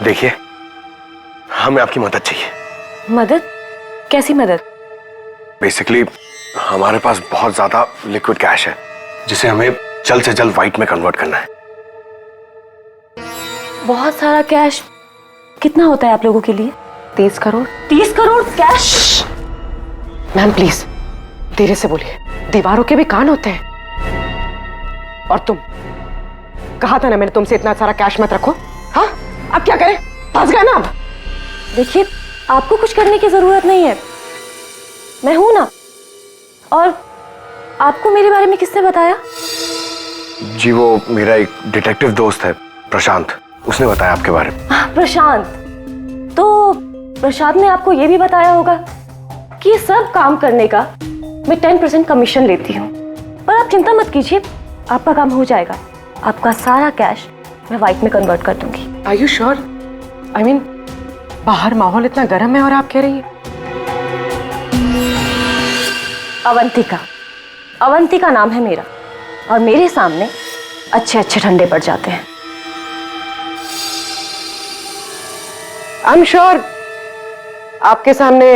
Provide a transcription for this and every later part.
देखिए, हमें आपकी मदद चाहिए। मदद? कैसी मदद? बेसिकली हमारे पास बहुत ज्यादा लिक्विड कैश है जिसे हमें जल्द से जल्द व्हाइट में कन्वर्ट करना है। बहुत सारा कैश? कितना होता है आप लोगों के लिए? 30 crore. 30 crore cash? Ma'am please धीरे से बोलिए, दीवारों के भी कान होते हैं। और तुम, कहा था ना मैंने तुमसे इतना सारा कैश मत रखो। हाँ, अब क्या करें? फंस गए ना अब। देखिए, आपको कुछ करने की जरूरत नहीं है, मैं हूं ना। और आपको मेरे बारे में किसने बताया? जी वो मेरा एक डिटेक्टिव दोस्त है प्रशांत, उसने बताया आपके बारे में। प्रशांत? तो प्रशांत ने आपको यह भी बताया होगा कि ये सब काम करने का मैं 10% कमीशन लेती हूँ। पर आप चिंता मत कीजिए, आपका काम हो जाएगा। आपका सारा कैश मैं व्हाइट में कन्वर्ट कर दूंगी। Are you sure? I mean बाहर माहौल इतना गर्म है और आप कह रही है। अवंतिका, अवंतिका नाम है मेरा, और मेरे सामने अच्छे अच्छे ठंडे पड़ जाते हैं। आई एम श्योर आपके सामने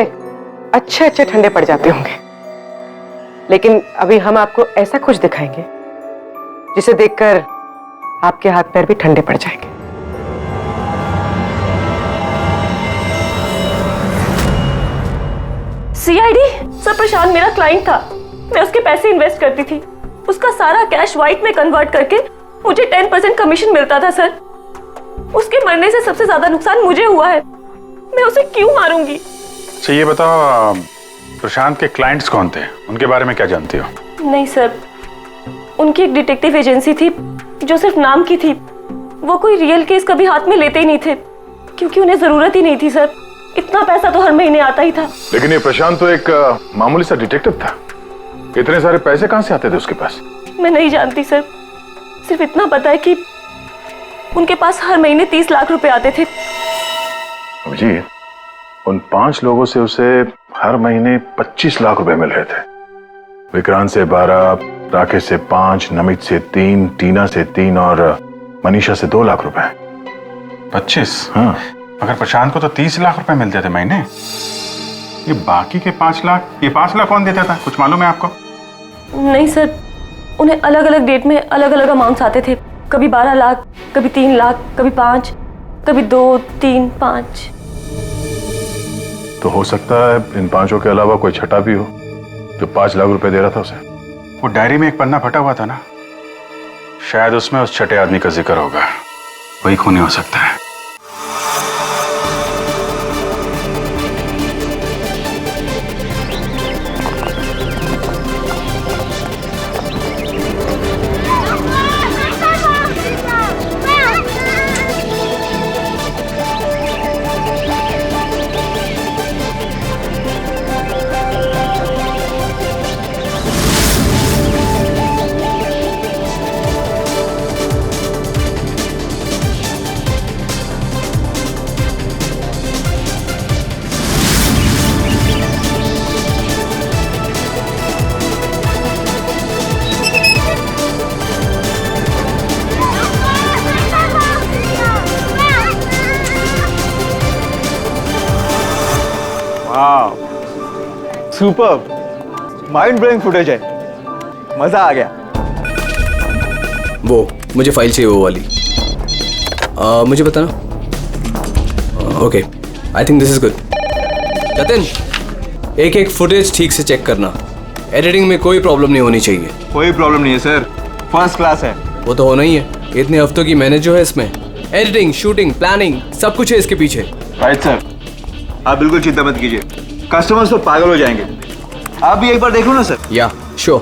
अच्छे अच्छे ठंडे पड़ जाते होंगे, लेकिन अभी हम आपको ऐसा कुछ दिखाएंगे जिसे देखकर आपके हाथ पैर भी ठंडे पड़ जाएंगे। सीआईडी? सर, प्रशांत मेरा क्लाइंट था, मैं उसके पैसे इन्वेस्ट करती थी। उसका सारा कैश व्हाइट में कन्वर्ट करके मुझे 10% कमीशन मिलता था सर। उसके मरने से सबसे ज्यादा नुकसान मुझे हुआ है, मैं उसे क्यों मारूंगी? अच्छा ये बताओ, प्रशांत के क्लाइंट्स कौन थे, उनके बारे में क्या जानती हो? नहीं सर, उनकी एक डिटेक्टिव एजेंसी थी जो सिर्फ नाम की थी। वो कोई रियल केस कभी हाथ में लेते ही नहीं थे, क्योंकि उन्हें जरूरत ही नहीं थी सर। इतना पैसा तो हर महीने आता ही था। लेकिन ये प्रशांत तो एक मामूली सा डिटेक्टिव था, इतने सारे पैसे कहां से आते थे उसके पास? मैं नहीं जानती सर, सिर्फ इतना पता है कि उनके पास हर महीने 30 लाख रुपए आते थे। जी, उन 5 लोगों से उसे हर महीने 25 लाख रुपए मिल रहे थे। विक्रांत से 12, राकेश से 5, नमित से 3, टीना से 3 और मनीषा से 2 लाख रुपए। 25? हाँ। मगर प्रशांत को तो 30 लाख रुपए मिलते थे महीने। ये बाकी के 5 लाख, ये 5 लाख कौन देता था, कुछ मालूम है आपको? नहीं सर, उन्हें अलग अलग डेट में अलग अलग अमाउंट्स आते थे। कभी 12 लाख, कभी 3 लाख, कभी 5, कभी 2, 3, 5। तो हो सकता है इन 5 के अलावा कोई छठा भी हो जो 5 लाख रुपए दे रहा था उसे। वो डायरी में एक पन्ना फटा हुआ था ना, शायद उसमें उस छठे आदमी का जिक्र होगा, वही खूनी हो सकता है। सुपर, माइंड ब्लोइंग फुटेज है, मजा आ गया। वो मुझे फाइल चाहिए, वो वाली। मुझे बताना। Okay, I think this is good. Jatin, एक एक फुटेज ठीक से चेक करना, एडिटिंग में कोई प्रॉब्लम नहीं होनी चाहिए। कोई प्रॉब्लम नहीं है सर, फर्स्ट क्लास है। वो तो होना ही है, इतने हफ्तों की मेहनत जो है इसमें, एडिटिंग, शूटिंग, प्लानिंग, सब कुछ है इसके पीछे। राइट सर, आप बिल्कुल चिंता मत कीजिए, कस्टमर्स तो पागल हो जाएंगे। आप भी एक बार देख लो ना सर। या श्योर।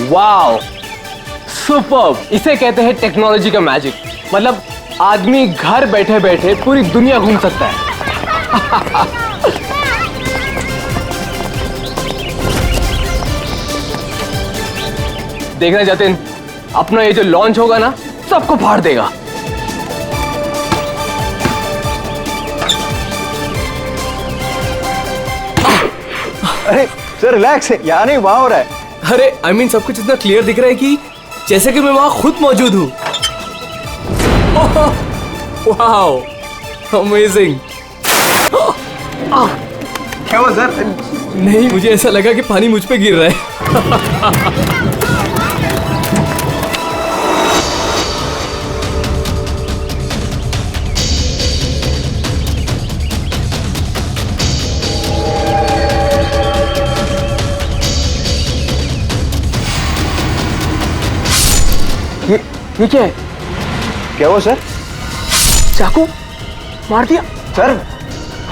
Wow, superb! इसे कहते हैं टेक्नोलॉजी का मैजिक। मतलब आदमी घर बैठे बैठे पूरी दुनिया घूम सकता है। देखना जतिन, अपना ये जो लॉन्च होगा ना, सबको फाड़ देगा। अरे सर रिलैक्स है, यहाँ नहीं वहाँ हो रहा है। अरे आई मीन सब कुछ इतना क्लियर दिख रहा है कि जैसे कि मैं वहां खुद मौजूद हूँ। Wow, amazing. क्या हुआ सर? नहीं, मुझे ऐसा लगा कि पानी मुझ पे गिर रहा है। ये क्या है? क्या हुआ सर? चाकू मार दिया सर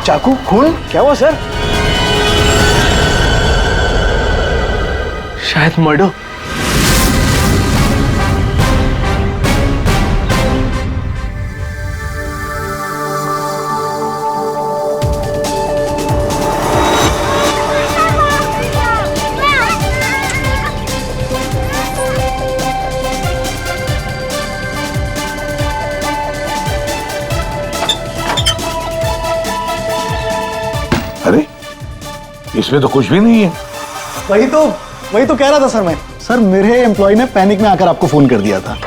चाकू, खून, क्या हुआ सर? शायद मर्डर। अरे इसमें तो कुछ भी नहीं है। वही तो कह रहा था सर मैं। सर मेरे एम्प्लॉय ने पैनिक में आकर आपको फोन कर दिया था।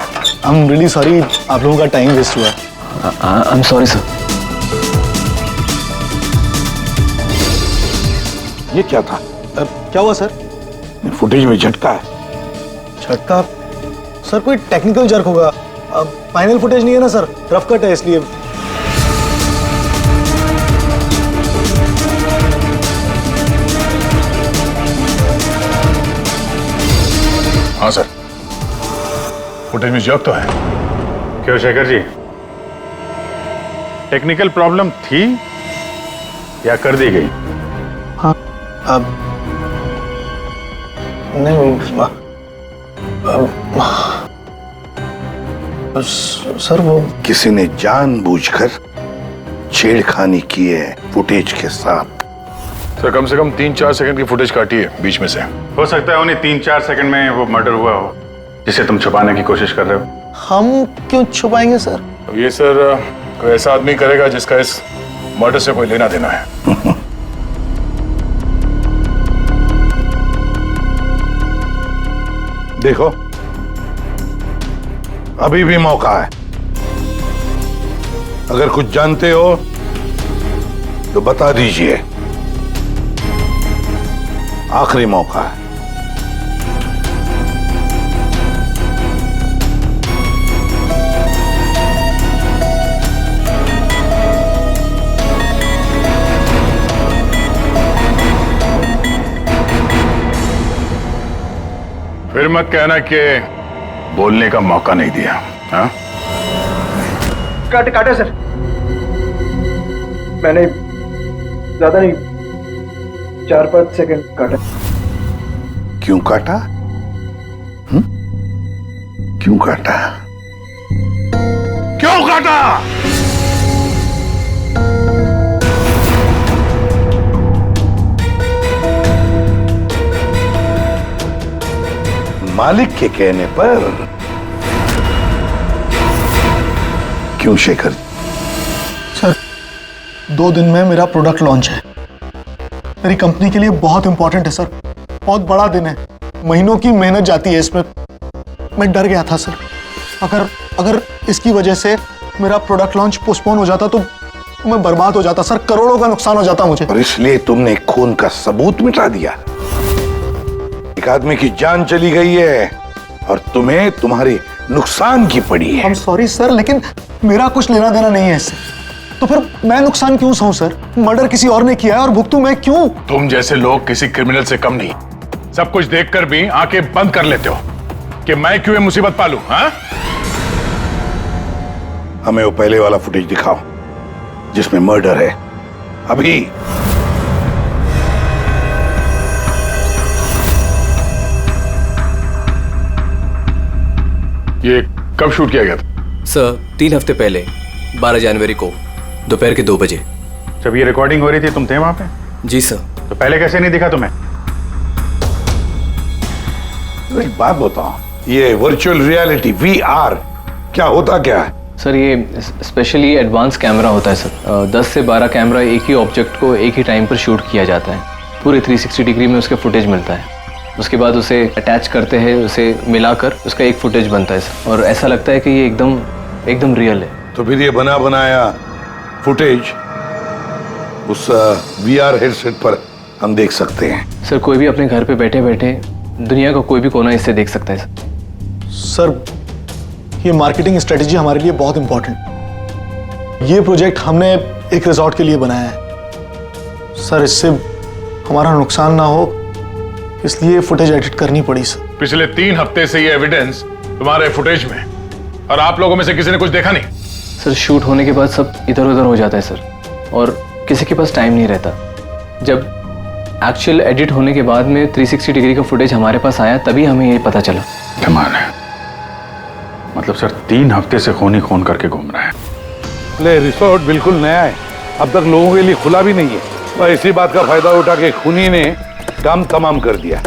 आई एम रियली सॉरी, आप लोगों का टाइम वेस्ट हुआ। I am sorry sir. ये क्या था? क्या हुआ सर? फुटेज में झटका है। झटका? सर कोई टेक्निकल जर्क होगा। फाइनल फुटेज नहीं है ना सर, रफ कट है इसलिए। हाँ सर, फुटेज में जर्क तो है। क्यों शेखर जी, टेक्निकल प्रॉब्लम थी या कर दी गई? हाँ अब नहीं सर वो किसी ने जानबूझकर छेड़खानी की है फुटेज के साथ। सर कम से कम 3-4 सेकंड की फुटेज काटी है बीच में से। हो सकता है उन्हें 3-4 सेकंड में वो मर्डर हुआ हो जिसे तुम छुपाने की कोशिश कर रहे हो। हम क्यों छुपाएंगे सर? अब ये सर कोई ऐसा आदमी करेगा जिसका इस मर्डर से कोई लेना देना है। देखो अभी भी मौका है, अगर कुछ जानते हो तो बता दीजिए। आखिरी मौका है। फिर मत कहना कि बोलने का मौका नहीं दिया। हाँ? काटे सर, मैंने ज्यादा नहीं 4-5 सेकंड काटा। क्यों काटा? क्यों काटा? क्यों काटा? मालिक के कहने पर। क्यों शेखर? सर 2 दिन में मेरा प्रोडक्ट लॉन्च है। मेरी कंपनी के लिए बहुत इंपॉर्टेंट है सर, बहुत बड़ा दिन है। महीनों की मेहनत जाती है इसमें। मैं डर गया था सर, अगर इसकी वजह से मेरा प्रोडक्ट लॉन्च पोस्टपोन हो जाता तो मैं बर्बाद हो जाता सर, करोड़ों का नुकसान हो जाता मुझे। और इसलिए तुमने खून का सबूत मिटा दिया। एक आदमी की जान चली गई है और तुम्हें तुम्हारे नुकसान की पड़ी है। I'm sorry सर, लेकिन मेरा कुछ लेना देना नहीं है इससे। तो फिर मैं नुकसान क्यों सहूं सर? मर्डर किसी और ने किया है और भुगतूं मैं क्यों? तुम जैसे लोग किसी क्रिमिनल से कम नहीं। सब कुछ देखकर भी आंखें बंद कर लेते हो कि मैं क्यों ये मुसीबत पालूं। हाँ? हमें वो पहले वाला फुटेज दिखाओ जिसमें मर्डर है। अभी ये कब शूट किया गया था? सर 3 हफ्ते पहले 12 जनवरी को दोपहर के 2 बजे। जब ये रिकॉर्डिंग हो रही थी तुम थे वहां पे? जी सर। तो पहले कैसे नहीं दिखा तुम्हें? एक बात बताओ, ये वर्चुअल रियलिटी VR क्या होता क्या है? सर ये स्पेशली एडवांस कैमरा होता है सर। 10 से 12 कैमरा एक ही ऑब्जेक्ट को एक ही टाइम पर शूट किया जाता है। पूरे 360 डिग्री में उसके फुटेज मिलता है। उसके बाद उसे अटैच करते हैं, उसे मिलाकर उसका एक फुटेज बनता है सर, और ऐसा लगता है कि ये एकदम रियल है। तो फिर ये बना बनाया फुटेज उस VR हेडसेट पर हम देख सकते हैं। सर कोई भी अपने घर पे बैठे बैठे दुनिया का कोई भी कोना इससे देख सकता है सर। सर ये मार्केटिंग स्ट्रेटेजी हमारे लिए बहुत इंपॉर्टेंट। ये प्रोजेक्ट हमने एक रिजॉर्ट के लिए बनाया है सर, इससे हमारा नुकसान ना हो इसलिए फुटेज एडिट करनी पड़ी सर। पिछले 3 हफ्ते से ये एविडेंस तुम्हारे फुटेज में, और आप लोगों में से किसी ने कुछ देखा नहीं? सर शूट होने के बाद सब इधर उधर हो जाता है सर, और किसी के पास टाइम नहीं रहता। जब एक्चुअल एडिट होने के बाद में 360 डिग्री का फुटेज हमारे पास आया तभी हमें ये पता चला। कमाल है। मतलब सर 3 हफ्ते से खूनी खून करके घूम रहा है। ले रिसोर्ट बिल्कुल नया है, अब तक लोगों के लिए खुला भी नहीं है, और इसी बात का फायदा उठा के खूनी ने काम तमाम कर दिया।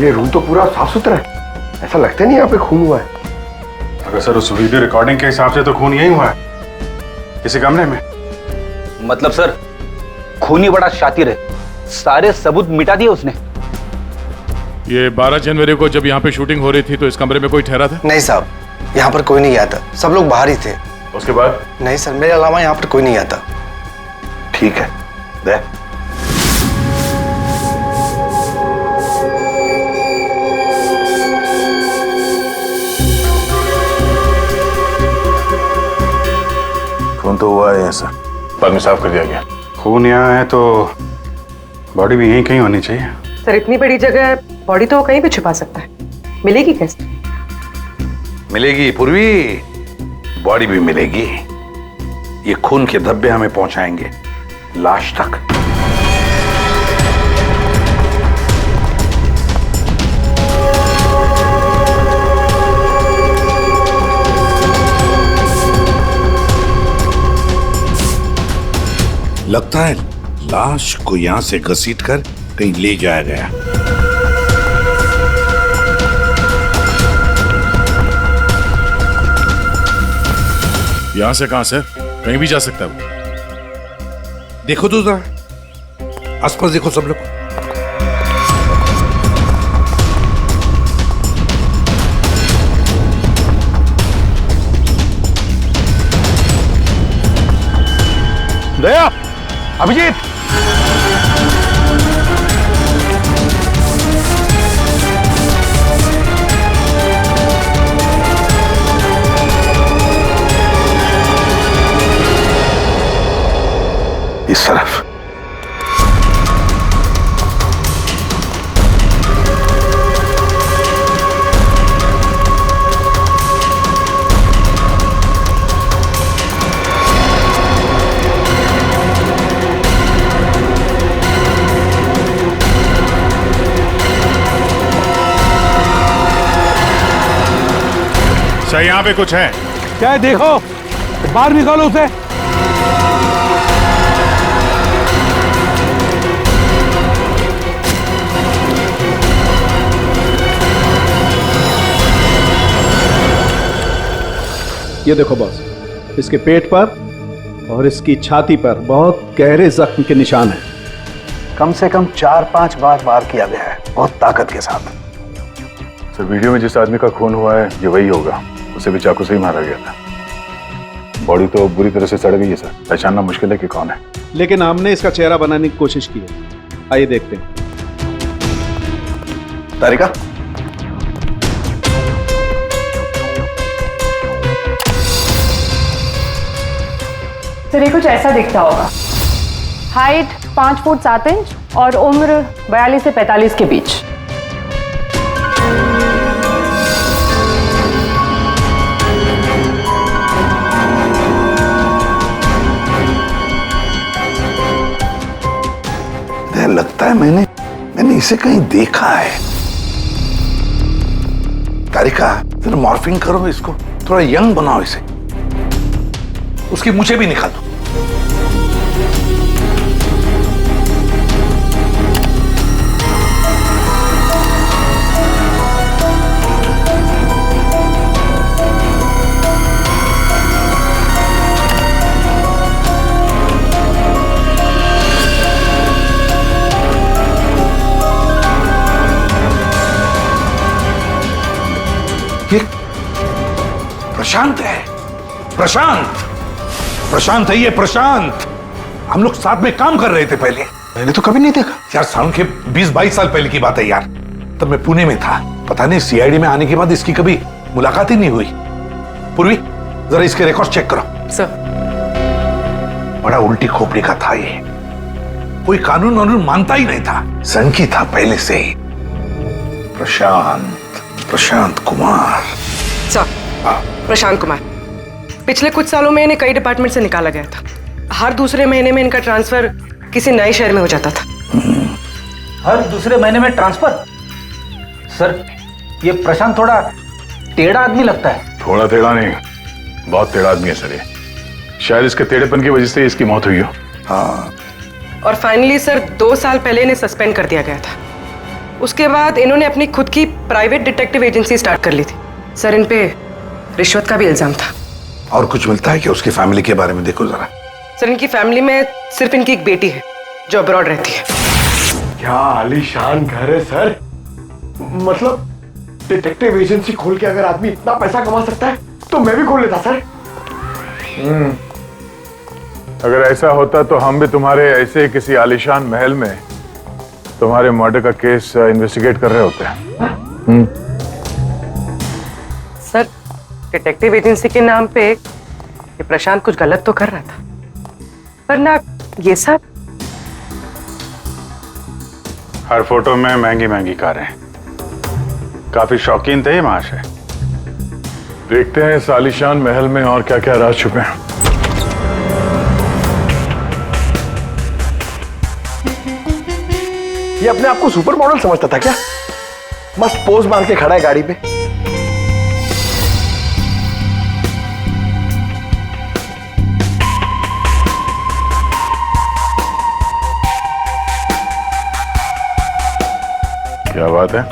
ये रूम तो पूरा साफ सुथरा है, ऐसा लगता नहीं यहाँ पे खून हुआ है। अगर सर उस वीडियो रिकॉर्डिंग के हिसाब से तो खून यही हुआ है, किसी कमरे में। मतलब सर खूनी बड़ा शातिर है, सारे सबूत मिटा दिए उसने। ये 12 जनवरी को जब यहाँ पे शूटिंग हो रही थी तो इस कमरे में कोई ठहरा था? नहीं साहब, यहाँ पर कोई नहीं आता, सब लोग बाहर ही थे। उसके बाद? नहीं सर, मेरे अलावा यहाँ पर कोई नहीं आता। ठीक है, दे। खून तो हुआ है ऐसा, बाद में साफ कर दिया गया। खून यहाँ है तो बॉडी भी यहीं कहीं होनी चाहिए। सर इतनी बड़ी जगह बॉडी तो कहीं भी छुपा सकता है, मिलेगी कैसे? मिलेगी पूर्वी, बॉडी भी मिलेगी। ये खून के धब्बे हमें पहुंचाएंगे लाश तक। लगता है लाश को यहां से घसीटकर कहीं ले जाया गया। यहां से कहां सर? कहीं भी जा सकता है वो। देखो तो जरा आसपास देखो सब लोग। दया, अभिजीत, इस तरफ। सर यहाँ पे कुछ है क्या है देखो, बाहर निकालो उसे। ये देखो बॉस, इसके पेट पर और इसकी छाती पर बहुत गहरे जख्म के निशान हैं। कम से कम 4-5 बार वार किया गया है, बहुत ताकत के साथ। सर वीडियो में जिस आदमी का खून हुआ है ये वही होगा, उसे भी चाकू से ही मारा गया था। बॉडी तो बुरी तरह से सड़ गई है सर, पहचानना मुश्किल है कि कौन है। लेकिन हमने इसका चेहरा बनाने की कोशिश की है, आइए देखते हैं। तारिका, सर ये कुछ ऐसा दिखता होगा। हाइट 5 फुट 7 इंच और उम्र 42 से 45 के बीच। लगता है मैंने इसे कहीं देखा है। तारिका, जरा मॉर्फिंग करो इसको, थोड़ा यंग बनाओ इसे, उसकी मूछें भी निकाल दो। प्रशांत है। प्रशांत प्रशांत है ये, प्रशांत। हम लोग साथ में काम कर रहे थे पहले। मैंने तो कभी नहीं देखा यार। साउंड के 20-22 साल पहले की बात है यार। तब मैं पुणे में था। पता नहीं सीआईडी में आने के बाद इसकी कभी मुलाकात ही नहीं हुई। पूर्वी, जरा इसके रिकॉर्ड चेक करो। सर। बड़ा उल्टी खोपड़ी का था ये। कोई कानून वानून मानता ही नहीं था। सनकी था पहले से ही। प्रशांत कुमार। सर, प्रशांत कुमार पिछले कुछ सालों में इन्हें कई डिपार्टमेंट से निकाला गया था। हर दूसरे महीने में इनका ट्रांसफर किसी नए शहर में हो जाता था। हर दूसरे महीने में ट्रांसफर? सर, ये प्रशांत थोड़ा टेढ़ा आदमी लगता है। थोड़ा टेढ़ा नहीं, बहुत टेढ़ा आदमी है सर ये। शायद इसके टेढ़ेपन की वजह से इसकी मौत हुई हो। हाँ। और फाइनली सर 2 साल पहले इन्हें सस्पेंड कर दिया गया था। उसके बाद इन्होंने अपनी खुद की प्राइवेट डिटेक्टिव एजेंसी स्टार्ट कर ली थी। सर, इन पे रिश्वत का भी इल्जाम था। और कुछ मिलता है क्या उसकी फैमिली के बारे में? देखो जरा। सर, इनकी फैमिली में सिर्फ इनकी एक बेटी है जो अब्रॉड रहती है। क्या आलीशान घर है सर। मतलब डिटेक्टिव एजेंसी खोल के अगर आदमी इतना पैसा कमा सकता है तो मैं भी खोल लेता सर। अगर ऐसा होता तो हम भी तुम्हारे ऐसे किसी आलीशान महल में तुम्हारे मर्डर का केस इन्वेस्टिगेट कर रहे होते हैं। सर, डिटेक्टिव एजेंसी के नाम पे ये प्रशांत कुछ गलत तो कर रहा था, पर ना ये सब। हर फोटो में महंगी महंगी कारें। काफी शौकीन थे ये महाशय। देखते हैं इस आलीशान महल में और क्या क्या राज छुपे हैं। ये अपने आप को सुपर मॉडल समझता था क्या? मस्त पोज मार के खड़ा है गाड़ी पे। क्या बात है?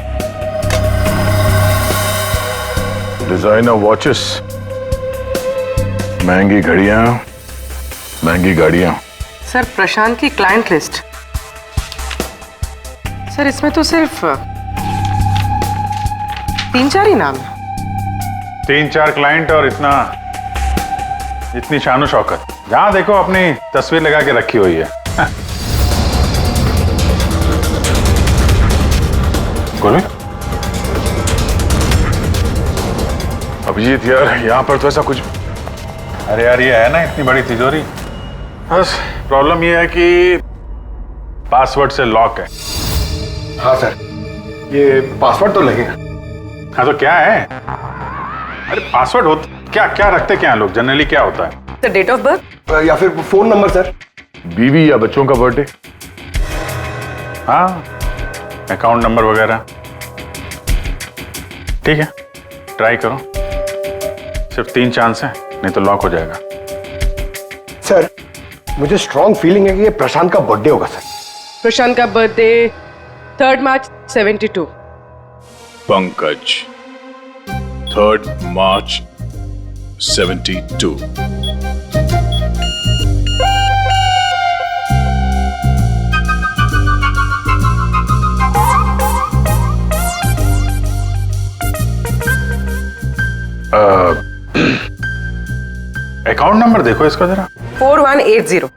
डिजाइनर वॉचेस, महंगी घड़ियां, महंगी गाड़ियां। सर, प्रशांत की क्लाइंट लिस्ट। सर, इसमें तो सिर्फ 3-4 ही नाम है। 3-4 क्लाइंट और इतनी शानो शौकत। जहां देखो अपनी तस्वीर लगा के रखी हुई है। अभिजीत यार, यहाँ पर तो ऐसा कुछ। अरे यार, ये है ना इतनी बड़ी तिजोरी। बस प्रॉब्लम ये है कि पासवर्ड से लॉक है। हाँ सर, ये पासवर्ड तो लगेगा। हाँ तो क्या है? अरे पासवर्ड होता क्या? क्या रखते क्या लोग जनरली? क्या होता है? सर, डेट ऑफ बर्थ या फिर फोन नंबर सर। बीवी या बच्चों का बर्थडे। हाँ, अकाउंट नंबर वगैरह। ठीक है, ट्राई करो। सिर्फ 3 चांस है, नहीं तो लॉक हो जाएगा। सर, मुझे स्ट्रॉन्ग फीलिंग है कि ये प्रशांत का बर्थडे होगा सर। प्रशांत का बर्थडे 3 मार्च 72। पंकज 3 मार्च 72। अकाउंट नंबर देखो इसका जरा। 4180।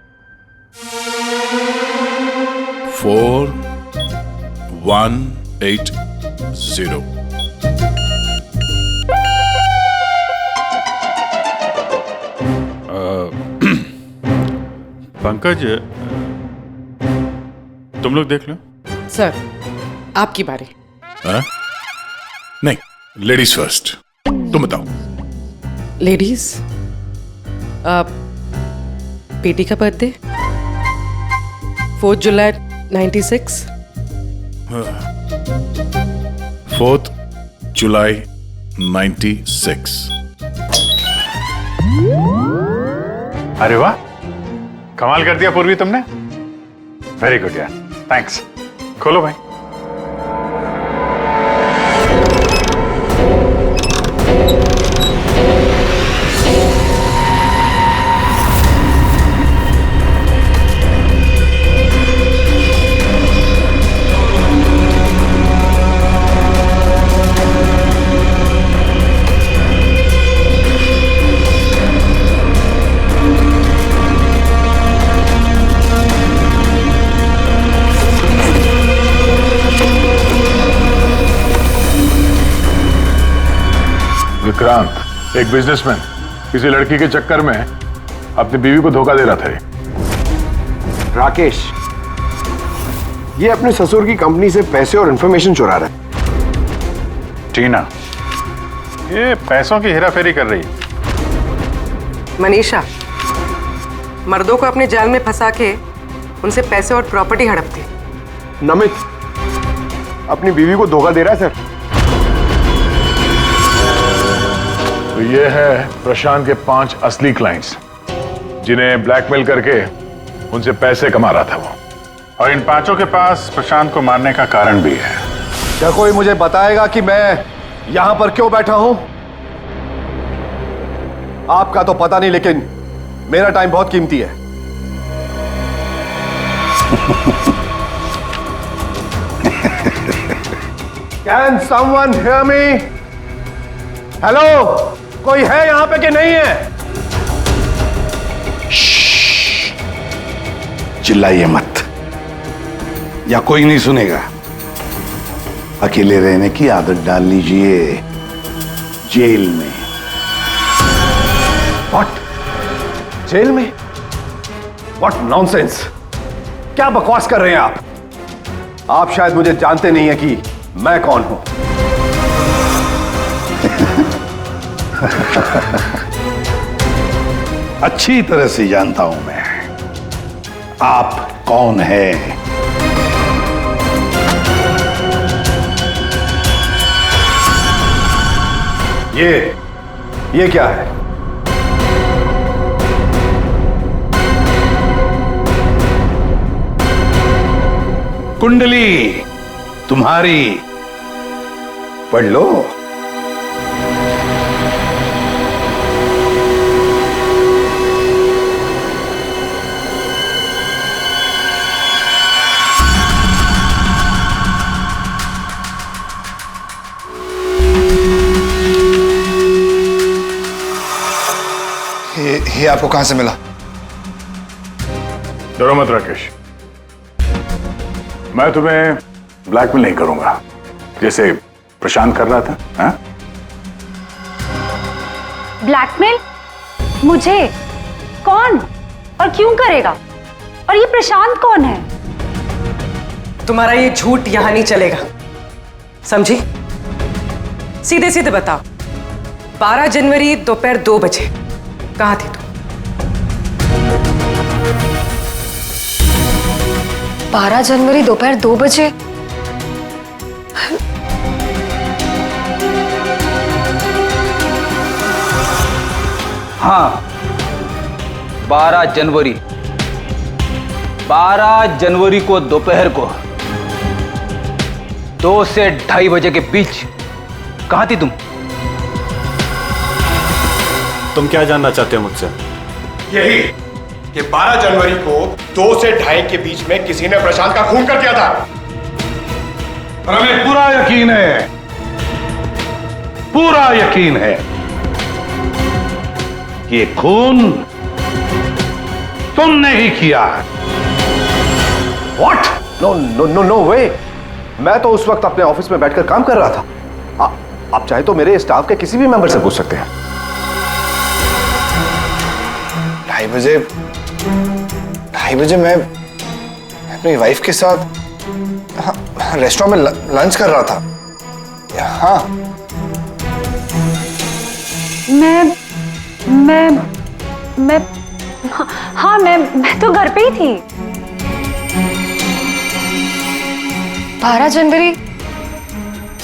4180। पंकज, तुम लोग देख लो। सर, आपकी बारी। नहीं, लेडीज फर्स्ट। तुम बताओ। लेडीज, बेटी का बर्थडे 4 जुलाई 96। 4 जुलाई 96। अरे वाह, कमाल कर दिया पूर्वी तुमने। वेरी गुड यार, थैंक्स। खोलो भाई। एक बिजनेसमैन किसी लड़की के चक्कर में अपनी बीवी को धोखा दे रहा था। राकेश, ये अपने ससुर की कंपनी से पैसे और इंफॉर्मेशन चुरा रहा है। टीना ये पैसों की हेराफेरी कर रही है। मनीषा मर्दों को अपने जाल में फंसा के उनसे पैसे और प्रॉपर्टी हड़पती। नमित अपनी बीवी को धोखा दे रहा है सर। तो ये है प्रशांत के 5 असली क्लाइंट्स जिन्हें ब्लैकमेल करके उनसे पैसे कमा रहा था वो। और इन 5 के पास प्रशांत को मारने का कारण भी है। क्या कोई मुझे बताएगा कि मैं यहां पर क्यों बैठा हूं? आपका तो पता नहीं, लेकिन मेरा टाइम बहुत कीमती है। Can someone hear me? Hello, कोई है यहां पे कि नहीं है? चिल्लाइए मत, या कोई नहीं सुनेगा। अकेले रहने की आदत डाल लीजिए जेल में। What? जेल में? What nonsense? क्या बकवास कर रहे हैं आप? आप शायद मुझे जानते नहीं है कि मैं कौन हूं। अच्छी तरह से जानता हूं मैं आप कौन है। ये क्या है? कुंडली तुम्हारी, पढ़ लो। ये आपको कहां से मिला? डरो मत राकेश, मैं तुम्हें ब्लैकमेल नहीं करूंगा जैसे प्रशांत कर रहा था। हाँ? ब्लैकमेल? मुझे? कौन और क्यों करेगा? और ये प्रशांत कौन है? तुम्हारा ये झूठ यहां नहीं चलेगा, समझी? सीधे सीधे बताओ, 12 जनवरी दोपहर 2 बजे कहां थी तुम? 12 जनवरी दोपहर 2 बजे? हाँ, 12 जनवरी को दोपहर को 2 से 2:30 बजे के बीच कहां थी तुम? तुम क्या जानना चाहते हो मुझसे? यही कि 12 जनवरी को 2 से 2:30 के बीच में किसी ने प्रशांत का खून कर दिया था। और हमें पूरा यकीन है कि ये खून तुमने ही किया। What? No way! मैं तो उस वक्त अपने ऑफिस में बैठकर काम कर रहा था। आप चाहे तो मेरे स्टाफ के किसी भी मेंबर से पूछ सकते हैं। 2:30 बजे मैं अपनी वाइफ के साथ रेस्टोरेंट में लंच कर रहा था। हाँ, मैं तो घर पे ही थी। 12 जनवरी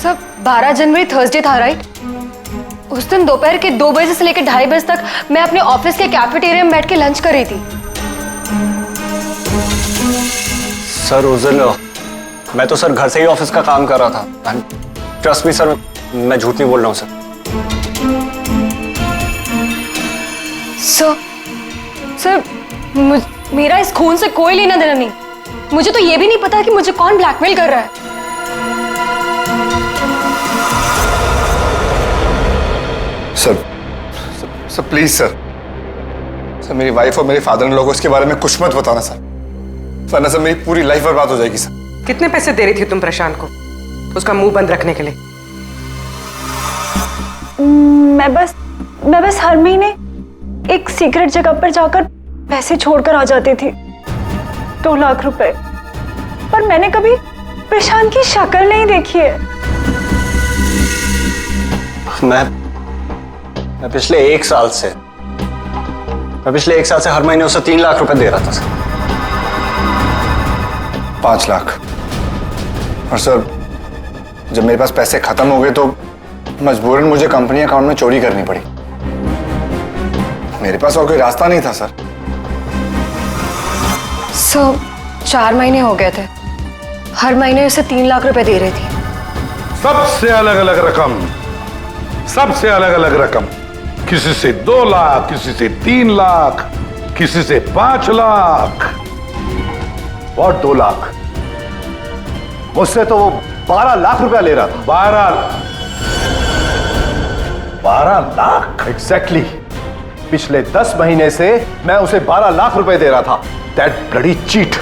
सब 12 जनवरी थर्सडे था, राइट? उस दिन दोपहर के 2 बजे से लेकर 2:30 बजे तक मैं अपने ऑफिस के कैफेटेरिया में बैठ के लंच कर रही थी। सर उस दिन मैं तो सर घर से ही ऑफिस का काम कर रहा था। ट्रस्ट मी सर, मैं झूठ नहीं बोल रहा हूँ सर। सर मेरा इस खून से कोई लेना देना नहीं। मुझे तो ये भी नहीं पता कि मुझे कौन ब्लैकमेल कर रहा है। सर प्लीज सर, मेरी वाइफ और मेरे फादर इन लोगों इसके बारे में कुछ मत बताना सर, वरना सर मेरी पूरी लाइफ बर्बाद हो जाएगी सर। कितने पैसे दे रही थी तुम प्रशांत को उसका मुंह बंद रखने के लिए? मैं बस मैं बस हर महीने एक सीक्रेट जगह पर जाकर पैसे छोड़कर आ जाती थी, 2 लाख रुपए। पर मैंने कभी प्रशांत की शक्ल नहीं देखी है। मैं पिछले एक साल से हर महीने उसे 3 लाख रुपए दे रहा था सर। 5 लाख। और सर जब मेरे पास पैसे खत्म हो गए तो मजबूरन मुझे कंपनी अकाउंट में चोरी करनी पड़ी। मेरे पास और कोई रास्ता नहीं था सर। 4 महीने हो गए थे, हर महीने उसे 3 लाख रुपए दे रही थी। सबसे अलग अलग रकम, सबसे अलग अलग रकम। किसी से 2 लाख, किसी से 3 लाख, किसी से 5 लाख। और 2 लाख? मुझसे तो वो 12 लाख रुपया ले रहा था। 12 लाख? एग्जैक्टली। पिछले 10 महीने से मैं उसे 12 लाख रुपए दे रहा था। That bloody cheat.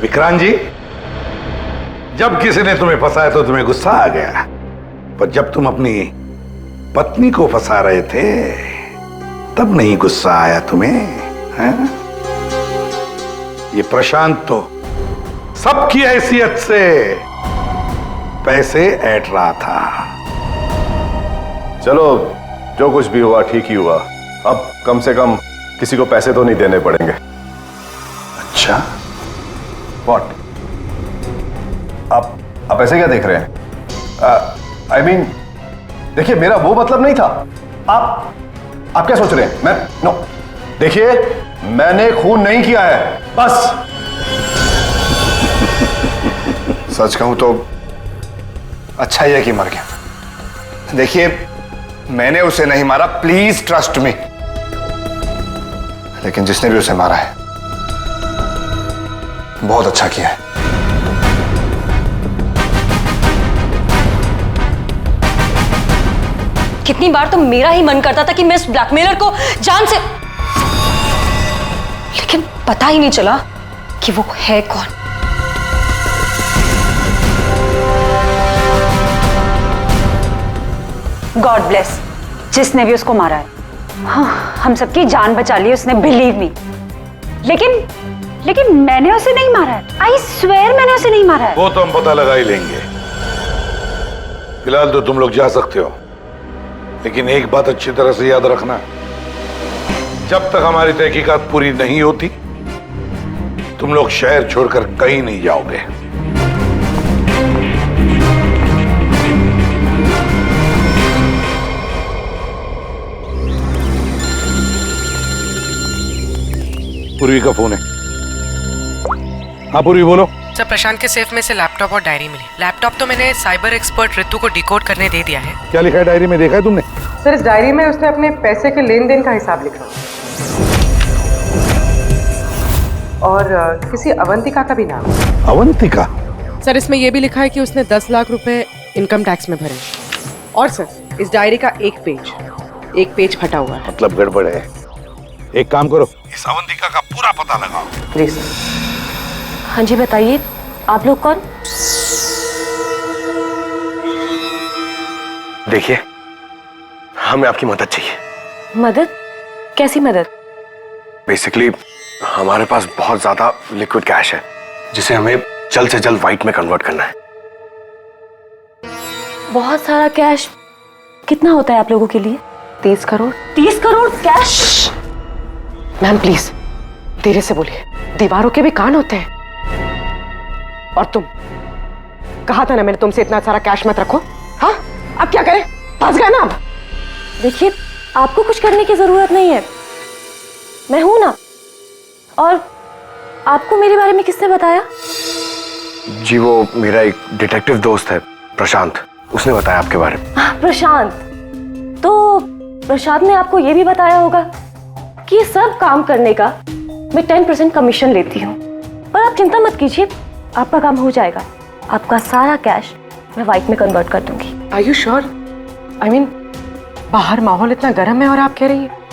Vikrant ji, जब किसी ने तुम्हें फंसाया तो तुम्हें गुस्सा आ गया, पर जब तुम अपनी पत्नी को फंसा रहे थे तब नहीं गुस्सा आया तुम्हें, हैं? ये प्रशांत तो सबकी हैसियत से पैसे ऐंठ रहा था। चलो जो कुछ भी हुआ ठीक ही हुआ। अब कम से कम किसी को पैसे तो नहीं देने पड़ेंगे। अच्छा, व्हाट? आप ऐसे क्या देख रहे हैं? आई मीन देखिए, मेरा वो मतलब नहीं था। आप क्या सोच रहे हैं? मैं नो, देखिए मैंने खून नहीं किया है, बस। सच कहूं तो अच्छा ही है कि मर गया। देखिए मैंने उसे नहीं मारा, प्लीज ट्रस्ट मी। लेकिन जिसने भी उसे मारा है बहुत अच्छा किया है। कितनी बार तो मेरा ही मन करता था कि मैं इस ब्लैकमेलर को जान से, लेकिन पता ही नहीं चला कि वो है कौन। गॉड ब्लेस जिसने भी उसको मारा है। हाँ, हम सबकी जान बचा ली उसने, बिलीव मी। लेकिन मैंने उसे नहीं मारा है। आई स्वेयर मैंने उसे नहीं मारा है। वो तो हम पता लगा ही लेंगे। फिलहाल तो तुम लोग जा सकते हो, लेकिन एक बात अच्छी तरह से याद रखना, जब तक हमारी तहकीकात पूरी नहीं होती तुम लोग शहर छोड़कर कहीं नहीं जाओगे। पूर्वी का फोन है। हाँ पूर्वी बोलो। सर, प्रशांत के सेफ में से लैपटॉप और डायरी मिली। लैपटॉप तो मैंने साइबर एक्सपर्ट ऋतु को डिकोड करने दे दिया है। क्या लिखा है डायरी में, देखा है तुमने? सर, इस डायरी में उसने अपने पैसे के लेन देन का हिसाब लिखा और किसी अवंतिका का भी नाम। अवंतिका? सर, इसमें यह भी लिखा है कि उसने 10 लाख रुपए इनकम टैक्स में भरे। और सर, इस डायरी का एक पेज फटा हुआ है। मतलब गड़बड़ है। एक काम करो, इस अवंतिका का पूरा पता लगाओ। Please sir. हाँ जी बताइए, आप लोग कौन? देखिए, हमें आपकी मदद चाहिए। मदद? कैसी मदद? बेसिकली हमारे पास बहुत ज्यादा लिक्विड कैश है जिसे हमें जल्द से जल्द व्हाइट में कन्वर्ट करना है। बहुत सारा कैश? कितना होता है आप लोगों के लिए? 30 crore. 30 crore cash? Ma'am please धीरे से बोलिए, दीवारों के भी कान होते हैं। और तुम, कहा था ना मैंने तुमसे, इतना सारा कैश मत रखो। हाँ, अब क्या करें? फंस गए ना अब। देखिए, आपको कुछ करने की जरूरत नहीं है, मैं हूं ना। और आपको मेरे बारे में किसने बताया? जी वो मेरा एक डिटेक्टिव दोस्त है प्रशांत, उसने बताया आपके बारे में। प्रशांत? तो प्रशांत ने आपको यह भी बताया होगा कि ये सब काम करने का मैं 10% कमीशन लेती हूँ। पर आप चिंता मत कीजिए, आपका काम हो जाएगा। आपका सारा कैश मैं व्हाइट में कन्वर्ट कर दूंगी। Are you sure? I mean बाहर माहौल इतना गर्म है और आप कह रही हैं।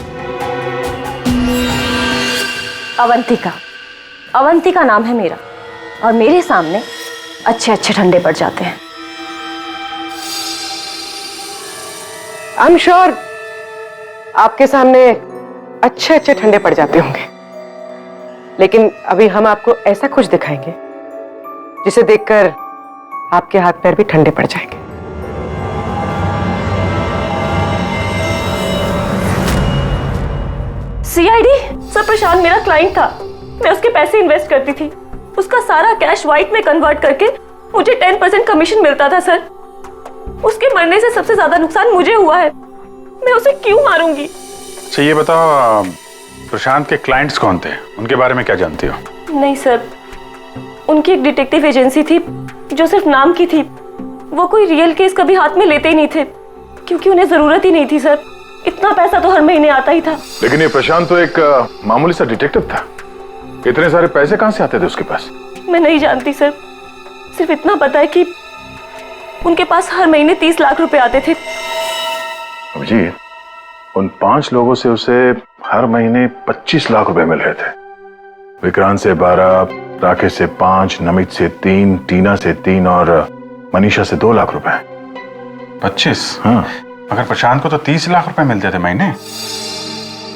अवंतिका नाम है मेरा, और मेरे सामने अच्छे अच्छे ठंडे पड़ जाते हैं। आई एम श्योर आपके सामने अच्छे अच्छे ठंडे पड़ जाते होंगे, लेकिन अभी हम आपको ऐसा कुछ दिखाएंगे जिसे देखकर आपके हाथ पैर भी ठंडे पड़ जाएंगे। सीआईडी सर, प्रशांत मेरा क्लाइंट था। मैं उसके पैसे इन्वेस्ट करती थी। उसका सारा कैश व्हाइट में कन्वर्ट करके मुझे 10% कमीशन मिलता था सर। उसके मरने से सबसे ज्यादा नुकसान मुझे हुआ है। मैं उसे क्यों मारूंगी? अच्छा ये बताओ, प्रशांत के क्लाइंट्स कौन थे? उनके बारे में क्या जानती हो? नहीं सर, उनकी एक डिटेक्टिव एजेंसी थी जो सिर्फ नाम की थी। वो कोई रियल केस कभी हाथ में लेते ही नहीं थे, क्योंकि उन्हें जरूरत ही नहीं थी सर। इतना पैसा तो हर महीने आता ही था। लेकिन ये प्रशांत तो एक मामूली सा डिटेक्टिव था। इतने सारे पैसे कहां से आते थे उसके पास? मैं नहीं जानती सर, सिर्फ इतना पता है कि उनके पास हर महीने 30 लाख रुपए आते थे। अभिजीत, उन 5 लोगों से उसे हर महीने 25 लाख रुपए मिल रहे थे। विक्रांत से 12, राकेश से 5, नमित से 3, टीना से 3 और मनीषा से 2 लाख रुपए। 25? हाँ। मगर प्रशांत को तो 30 लाख रुपए मिलते थे महीने।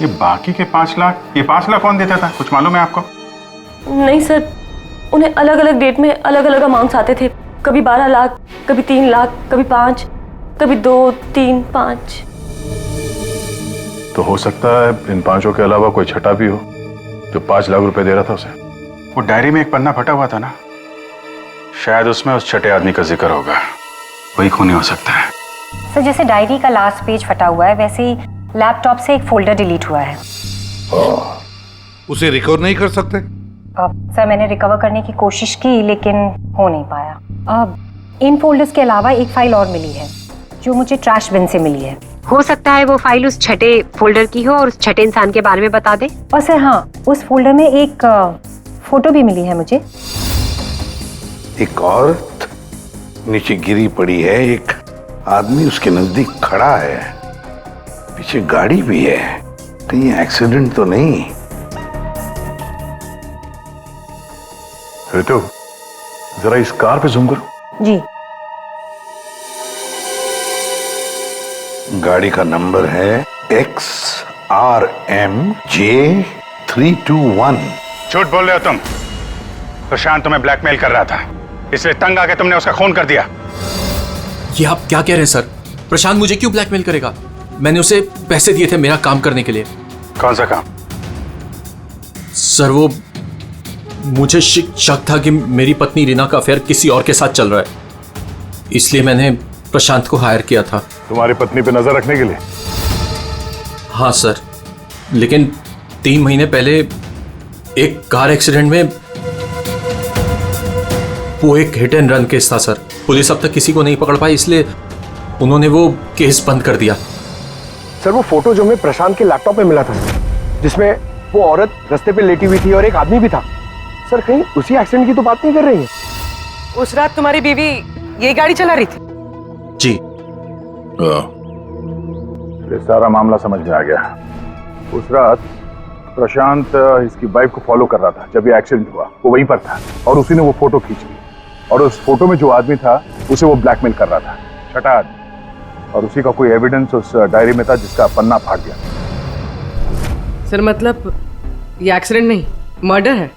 ये बाकी के 5 लाख, ये 5 लाख कौन देता था? कुछ मालूम है आपको? नहीं सर, उन्हें अलग अलग डेट में अलग अलग अमाउंट्स आते थे। कभी 12 लाख, कभी 3 लाख, कभी 5, कभी 2, 3, 5। तो हो सकता है इन 5 के अलावा कोई छठा भी हो जो 5 लाख रुपए दे रहा था उसे। वो डायरी में एक पन्ना फटा हुआ था ना, शायद उसमें उस छठे आदमी का जिक्र होगा। वही खूनी हो सकता है। सर, जैसे डायरी का लास्ट पेज फटा हुआ है, वैसे ही लैपटॉप से एक फोल्डर डिलीट हुआ है। उसे रिकवर नहीं कर सकते? सर, मैंने रिकवर करने की कोशिश की लेकिन हो नहीं पाया। इन फोल्डर्स के अलावा एक फाइल और मिली है जो मुझे ट्रैश बिन से मिली है। हो सकता है वो फाइल उस छठे फोल्डर की हो और उस छठे इंसान के बारे में बता दे। और सर हाँ, उस फोल्डर में एक फोटो भी मिली है मुझे। एक औरत नीचे गिरी पड़ी है, एक आदमी उसके नजदीक खड़ा है, पीछे गाड़ी भी है। कहीं एक्सीडेंट तो नहीं? ऋतु, जरा इस कार पे जूम करो। जी। गाड़ी का नंबर है XRMJ321। झूठ बोल रहे हो तुम। प्रशांत तुम्हें ब्लैकमेल कर रहा था, इसलिए तंग आके तुमने उसका खून कर दिया। ये आप क्या कह रहे हैं सर? प्रशांत मुझे क्यों ब्लैकमेल करेगा? मैंने उसे पैसे दिए थे मेरा काम करने के लिए। कौन सा काम? सर वो मुझे शक था कि मेरी पत्नी रीना का अफेयर किसी और के साथ चल रहा है, इसलिए मैंने प्रशांत को हायर किया था। तुम्हारी पत्नी पे नजर रखने के लिए? हाँ सर, लेकिन 3 महीने पहले एक कार एक्सीडेंट में, वो एक हिट एंड रन केस था सर। पुलिस अब तक किसी को नहीं पकड़ पाई, इसलिए उन्होंने वो केस बंद कर दिया। सर वो फोटो जो हमें प्रशांत के लैपटॉप में मिला था, जिसमें वो औरत रास्ते पे लेटी हुई थी और एक आदमी भी था। सर कहीं उसी एक्सीडेंट की तो बात नहीं कर रही है? उस रात तुम्हारी बीवी यही गाड़ी चला रही थी? जी। ये सारा मामला समझ में आ गया। उस रात प्रशांत इसकी वाइफ को फॉलो कर रहा था। जब ये एक्सीडेंट हुआ वो वहीं पर था और उसी ने वो फोटो खींच ली, और उस फोटो में जो आदमी था उसे वो ब्लैकमेल कर रहा था, छठा आदमी। और उसी का कोई एविडेंस उस डायरी में था जिसका पन्ना फाड़ गया। सर मतलब ये एक्सीडेंट नहीं, मर्डर है।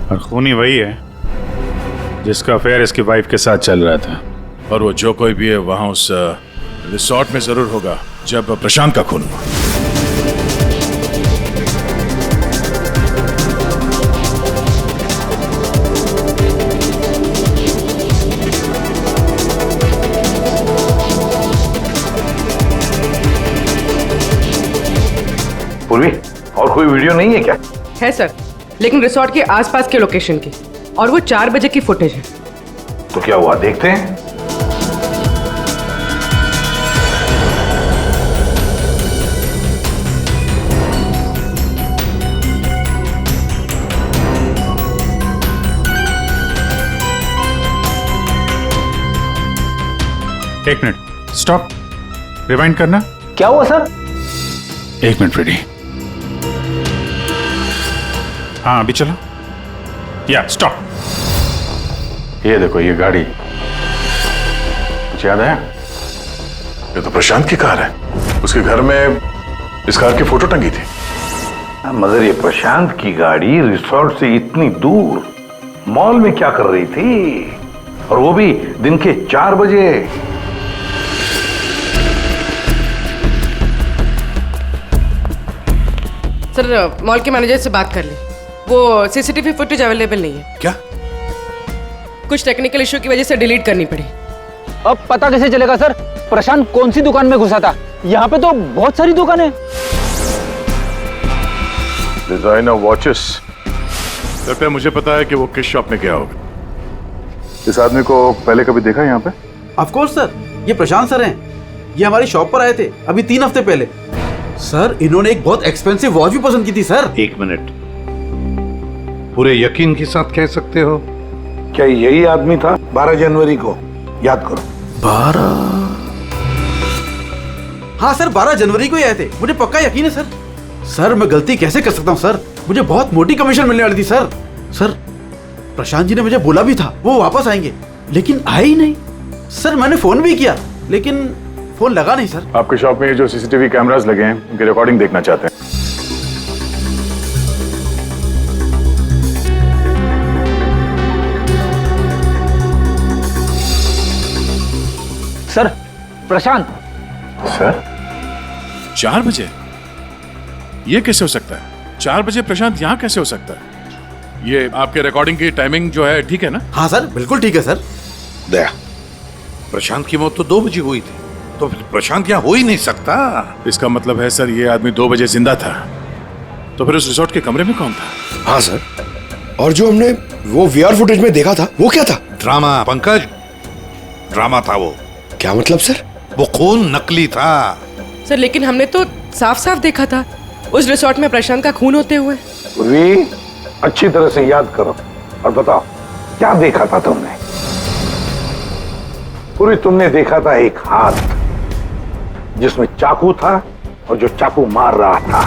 और खूनी वही है जिसका अफेयर इसकी वाइफ के साथ चल रहा था। और वो जो कोई भी है वहां उस रिसोर्ट में जरूर होगा जब प्रशांत का खून हुआ। पूर्वी, और कोई वीडियो नहीं है क्या? है सर, लेकिन रिसोर्ट के आसपास के लोकेशन की, और वो 4 बजे की फुटेज है। तो क्या हुआ, देखते हैं। एक मिनट, स्टॉप, रिवाइंड करना। क्या हुआ सर? 1 minute ready. हाँ अभी चलो। या स्टॉप। ये देखो ये गाड़ी, कुछ याद आया? ये तो प्रशांत की कार है। उसके घर में इस कार की फोटो टंगी थी। मगर ये प्रशांत की गाड़ी रिसोर्ट से इतनी दूर मॉल में क्या कर रही थी, और वो भी दिन के 4 बजे? सर मॉल के मैनेजर से बात कर ली, वो सीसीटीवी फुटेज अवेलेबल नहीं है। क्या? कुछ टेक्निकल इशू की वजह से डिलीट करनी पड़ी। अब पता कैसे चलेगा सर प्रशांत कौन सी दुकान में घुसा था? यहाँ पे तो बहुत सारी दुकानें। Designer watches. लगता है मुझे पता है कि वो किस शॉप में गया होगा। इस आदमी को पहले कभी देखा है यहाँ पे? ऑफ कोर्स सर, ये प्रशांत सर हैं। ये हमारी शॉप पर आए थे अभी 3 हफ्ते पहले। सर इन्होंने एक बहुत एक्सपेंसिव वॉच भी पसंद की थी सर। 1 मिनट, पूरे यकीन के साथ कह सकते हो क्या यही आदमी था 12 जनवरी को? याद करो। 12? हाँ सर, 12 जनवरी को ही आए थे, मुझे पक्का यकीन है सर। सर मैं गलती कैसे कर सकता हूँ सर, मुझे बहुत मोटी कमीशन मिलने वाली थी सर। सर प्रशांत जी ने मुझे बोला भी था वो वापस आएंगे, लेकिन आए ही नहीं। सर मैंने फोन भी किया लेकिन फोन लगा नहीं सर। आपके शॉप में जो सीसीटीवी कैमरास लगे हैं उनकी रिकॉर्डिंग देखना चाहते हैं। सर प्रशांत। सर 4 बजे? ये कैसे हो सकता है? 4 बजे प्रशांत यहाँ कैसे हो सकता है? ये आपके रिकॉर्डिंग की टाइमिंग जो है ठीक है ना? हाँ सर बिल्कुल ठीक है सर। दया, प्रशांत की मौत तो 2 बजे हुई थी, तो फिर प्रशांत यहाँ हो ही नहीं सकता। इसका मतलब है सर ये आदमी 2 बजे जिंदा था, तो फिर उस रिसोर्ट के कमरे में कौन था? हाँ सर, और जो हमने वो वीआर फुटेज में देखा था वो क्या था? ड्रामा पंकज, ड्रामा था वो। क्या मतलब सर? वो खून नकली था। सर लेकिन हमने तो साफ साफ देखा था उस रिसोर्ट में प्रशांत का खून होते हुए। पूर्वी, अच्छी तरह से याद करो और बताओ क्या देखा था तुमने? पूरी तुमने देखा था एक हाथ जिसमें चाकू था और जो चाकू मार रहा था।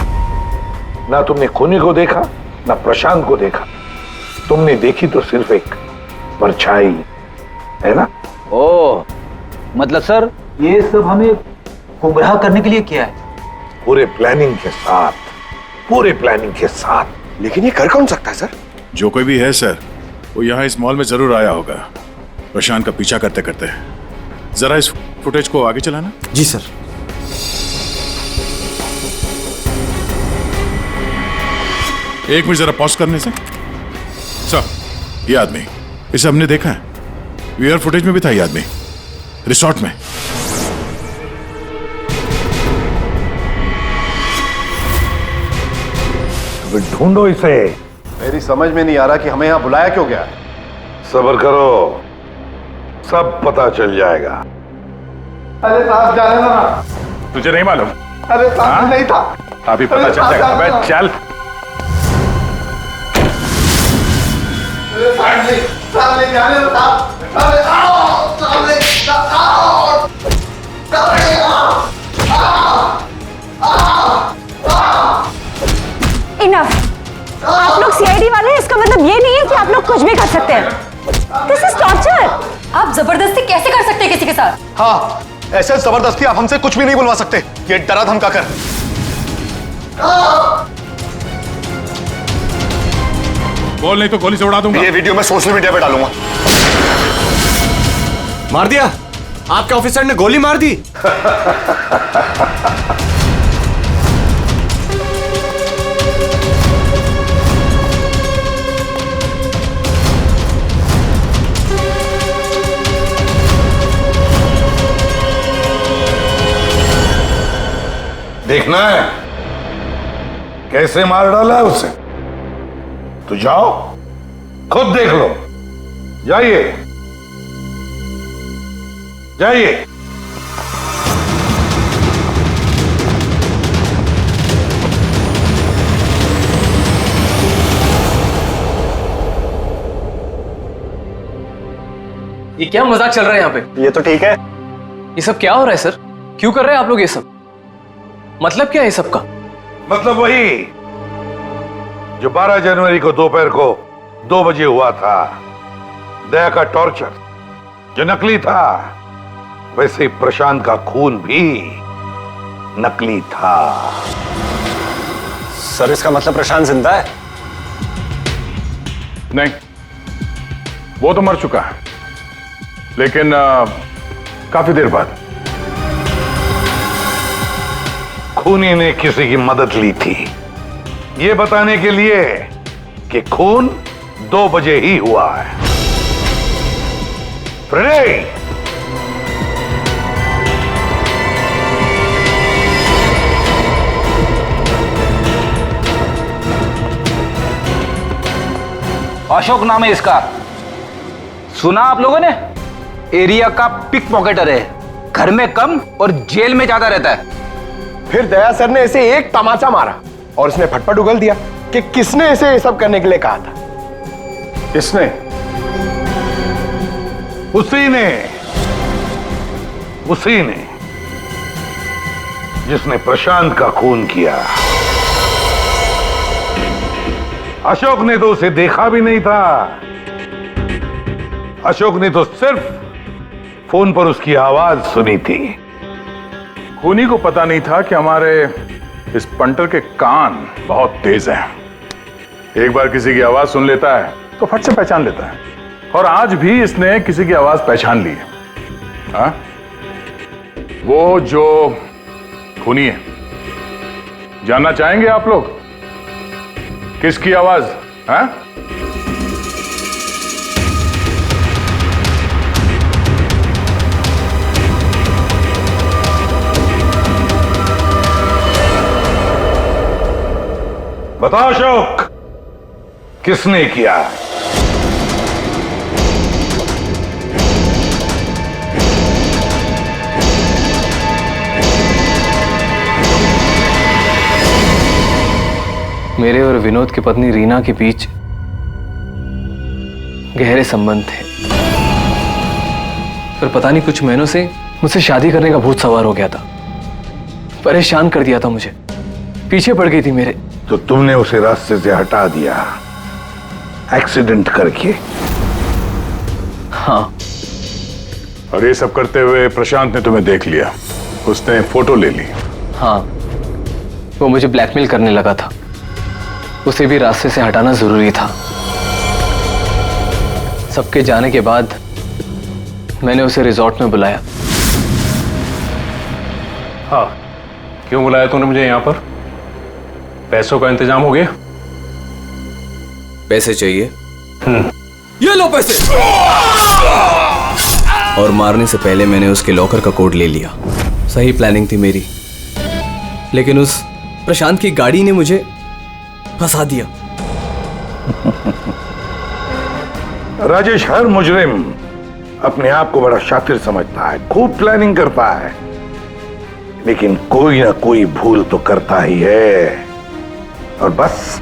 ना तुमने खूनी को देखा ना प्रशांत को देखा, तुमने देखी तो सिर्फ एक परछाई, है ना? ओ मतलब सर ये सब हमें गुमराह करने के लिए किया है? पूरे प्लानिंग के साथ, पूरे प्लानिंग के साथ। लेकिन ये कर कौन सकता है सर? जो कोई भी है सर, वो यहाँ इस मॉल में जरूर आया होगा प्रशांत का पीछा करते करते। जरा इस फुटेज को आगे चलाना। जी सर। एक मिनट जरा पॉज करने से। सर ये आदमी, इसे हमने देखा है, वीआर फुटेज में भी था ये आदमी रिसोर्ट में। ढूंढो इसे। मेरी समझ में नहीं आ रहा कि हमें यहाँ बुलाया क्यों गया। सब्र करो, सब पता चल जाएगा। अरे साहब जाने दो। तुझे नहीं मालूम? अरे साहब नहीं था। अभी पता चल जाएगा। अबे चल। जाने दो साहब। अरे आओ, सामने आओ। इनफ। आप लोग सीआईडी वाले हैं, इसका मतलब ये नहीं है कि आप लोग कुछ भी कर सकते हैं। This is torture. आप जबरदस्ती कैसे कर सकते हैं किसी के साथ? हाँ, ऐसे जबरदस्ती आप हमसे कुछ भी नहीं बुलवा सकते। ये डरा धमका कर। बोल नहीं तो गोली से उड़ा दूंगा। ये वीडियो मैं सोशल मीडिया पे डालूंगा। मार दिया? आपके ऑफिसर ने गोली मार दी? देखना है कैसे मार डाला है उसे? तो जाओ खुद देख लो। जाइए जाइए। ये क्या मजाक चल रहा है यहाँ पे? ये तो ठीक है। ये सब क्या हो रहा है सर? क्यों कर रहे हैं आप लोग ये सब? मतलब क्या है ये सब का? मतलब वही जो 12 जनवरी को दोपहर को 2 बजे हुआ था, दया का टॉर्चर जो नकली था, वैसे प्रशांत का खून भी नकली था। सर इसका मतलब प्रशांत जिंदा है? नहीं, वो तो मर चुका है, लेकिन काफी देर बाद। खूनी ने किसी की मदद ली थी ये बताने के लिए कि खून 2 बजे ही हुआ है। फ्रेडे, अशोक नाम है इसका, सुना आप लोगों ने? एरिया का पिक पॉकेटर है, घर में कम और जेल में ज्यादा रहता है। फिर दया सर ने इसे एक तमाचा मारा और उसने फटफट उगल दिया कि किसने इसे ये सब करने के लिए कहा था। किसने? उसी ने जिसने प्रशांत का खून किया। अशोक ने तो उसे देखा भी नहीं था। अशोक ने तो सिर्फ फोन पर उसकी आवाज सुनी थी। खूनी को पता नहीं था कि हमारे इस पंटर के कान बहुत तेज हैं। एक बार किसी की आवाज सुन लेता है तो फट से पहचान लेता है, और आज भी इसने किसी की आवाज पहचान ली है। हाँ? वो जो खूनी है, जानना चाहेंगे आप लोग किसकी आवाज? हाँ? बताओ अशोक, किसने किया? मेरे और विनोद की पत्नी रीना के बीच गहरे संबंध थे, पर पता नहीं कुछ महीनों से मुझसे शादी करने का भूत सवार हो गया था। परेशान कर दिया था मुझे, पीछे पड़ गई थी मेरे। तो तुमने उसे रास्ते से हटा दिया एक्सीडेंट करके? हाँ। और ये सब करते हुए प्रशांत ने तुम्हें देख लिया, उसने फोटो ले ली? हाँ, वो मुझे ब्लैकमेल करने लगा था, उसे भी रास्ते से हटाना जरूरी था। सबके जाने के बाद मैंने उसे रिजॉर्ट में बुलाया। हाँ, क्यों बुलाया तूने मुझे यहाँ पर? पैसों का इंतजाम हो गया? पैसे चाहिए? ये लो पैसे। और मारने से पहले मैंने उसके लॉकर का कोड ले लिया। सही प्लानिंग थी मेरी, लेकिन उस प्रशांत की गाड़ी ने मुझे फंसा दिया। राजेश हर मुजरिम अपने आप को बड़ा शातिर समझता है, खूब प्लानिंग करता है, लेकिन कोई ना कोई भूल तो करता ही है। और बस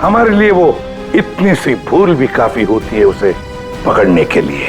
हमारे लिए वो इतनी सी भूल भी काफी होती है उसे पकड़ने के लिए।